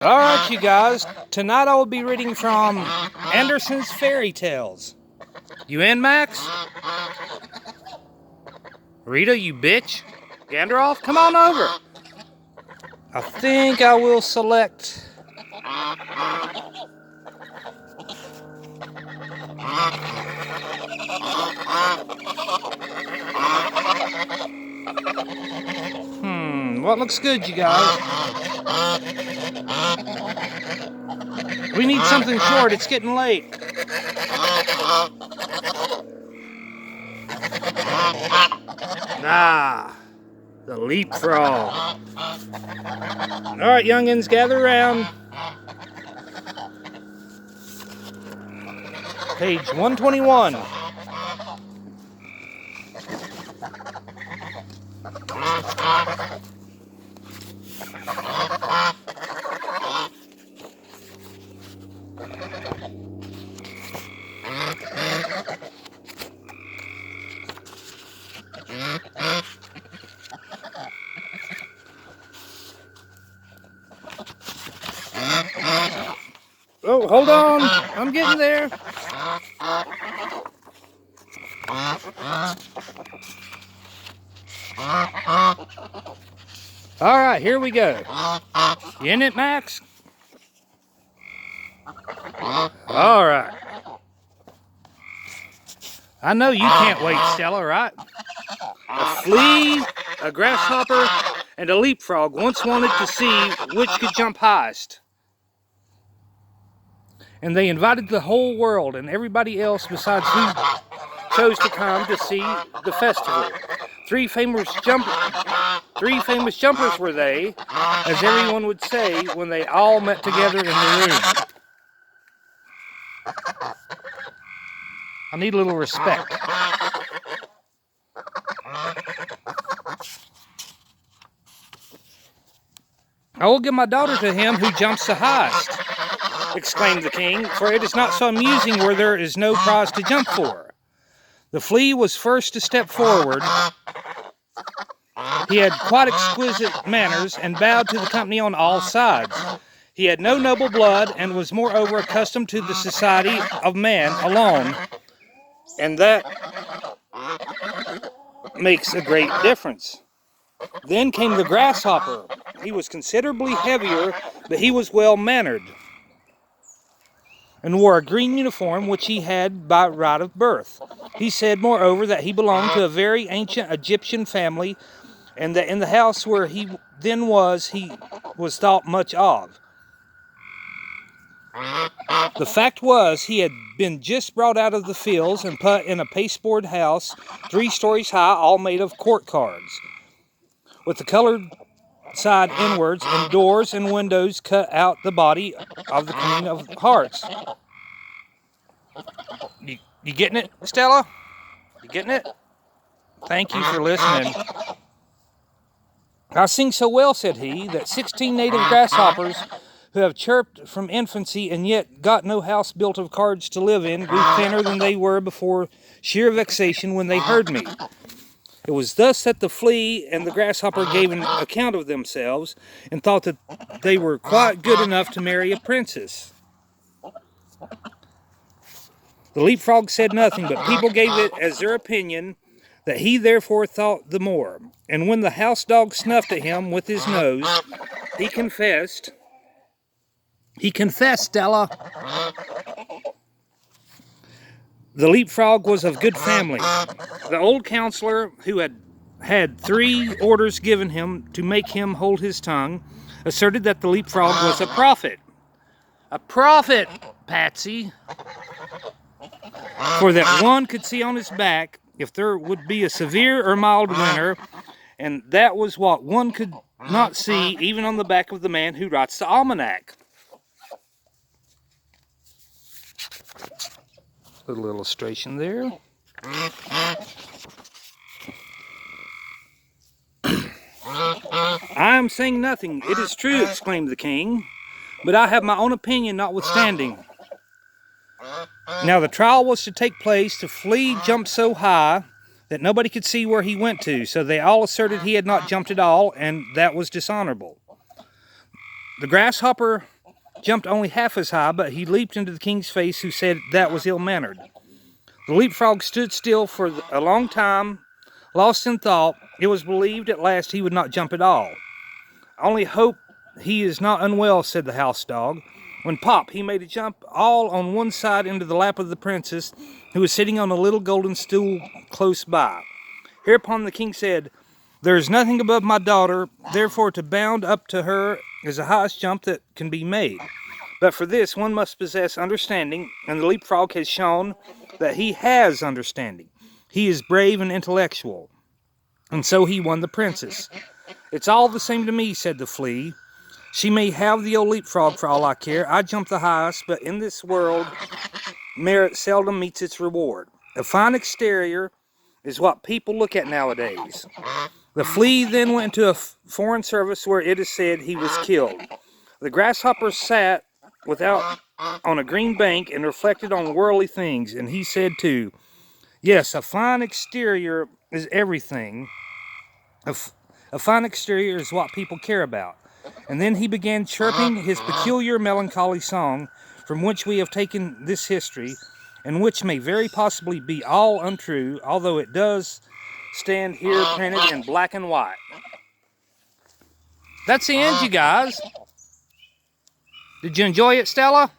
Alright, you guys. Tonight I will be reading from Andersen's Fairy Tales. You in, Max? Rita, you bitch. Gandalf, come on over. I think I will select... what looks good, you guys? We need something short. It's getting late. Ah, the leapfrog. Alright, youngins, gather around. Page 121. Oh, hold on. I'm getting there. Alright, here we go. You in it, Max? Alright. I know you can't wait, Stella, right? A flea, a grasshopper, and a leapfrog once wanted to see which could jump highest. And they invited the whole world and everybody else besides who chose to come to see the festival. Three famous jumpers were they, as everyone would say when they all met together in the room. I need a little respect. I will give my daughter to him who jumps the highest, exclaimed the king, for it is not so amusing where there is no prize to jump for. The flea was first to step forward. He had quite exquisite manners and bowed to the company on all sides. He had no noble blood and was moreover accustomed to the society of man alone, and that makes a great difference. Then came the grasshopper. He was considerably heavier, but he was well-mannered, and wore a green uniform which he had by right of birth. He said, moreover, that he belonged to a very ancient Egyptian family, and that in the house where he then was, he was thought much of. The fact was, he had been just brought out of the fields and put in a pasteboard house, 3 stories high, all made of court cards, with the colored side inwards, and doors and windows cut out the body of the Queen of Hearts. You getting it, Stella? You getting it? Thank you for listening. I sing so well, said he, that 16 native grasshoppers who have chirped from infancy and yet got no house built of cards to live in grew thinner than they were before sheer vexation when they heard me. It was thus that the flea and the grasshopper gave an account of themselves and thought that they were quite good enough to marry a princess. The leapfrog said nothing, but people gave it as their opinion that he therefore thought the more. And when the house dog snuffed at him with his nose, he confessed, Stella. The leapfrog was of good family. The old counselor, who had 3 orders given him to make him hold his tongue, asserted that the leapfrog was a prophet. A prophet, Patsy. For that one could see on his back if there would be a severe or mild winter, and that was what one could not see even on the back of the man who writes the almanac. Little illustration there. I am saying nothing. It is true, exclaimed the king, but I have my own opinion notwithstanding. Now the trial was to take place. The flea jumped so high that nobody could see where he went to, so they all asserted he had not jumped at all, and that was dishonorable. The grasshopper jumped only half as high, but he leaped into the king's face, who said that was ill-mannered. The leapfrog stood still for a long time, lost in thought. It was believed at last he would not jump at all. "I only hope he is not unwell," said the house dog. When pop, he made a jump all on one side into the lap of the princess, who was sitting on a little golden stool close by. Hereupon the king said, "There is nothing above my daughter, therefore to bound up to her is the highest jump that can be made. But for this one must possess understanding, and the leapfrog has shown that he has understanding. He is brave and intellectual." And so he won the princess. "It's all the same to me," said the flea. "She may have the old leapfrog for all I care. I jump the highest, but in this world, merit seldom meets its reward. A fine exterior is what people look at nowadays." The flea then went to a foreign service, where it is said he was killed. The grasshopper sat without on a green bank and reflected on worldly things, and he said too, "Yes, a fine exterior is everything. A fine exterior is what people care about." And then he began chirping his peculiar melancholy song, from which we have taken this history, and which may very possibly be all untrue, although it does stand here printed in black and white. That's the end, you guys. Did you enjoy it, Stella?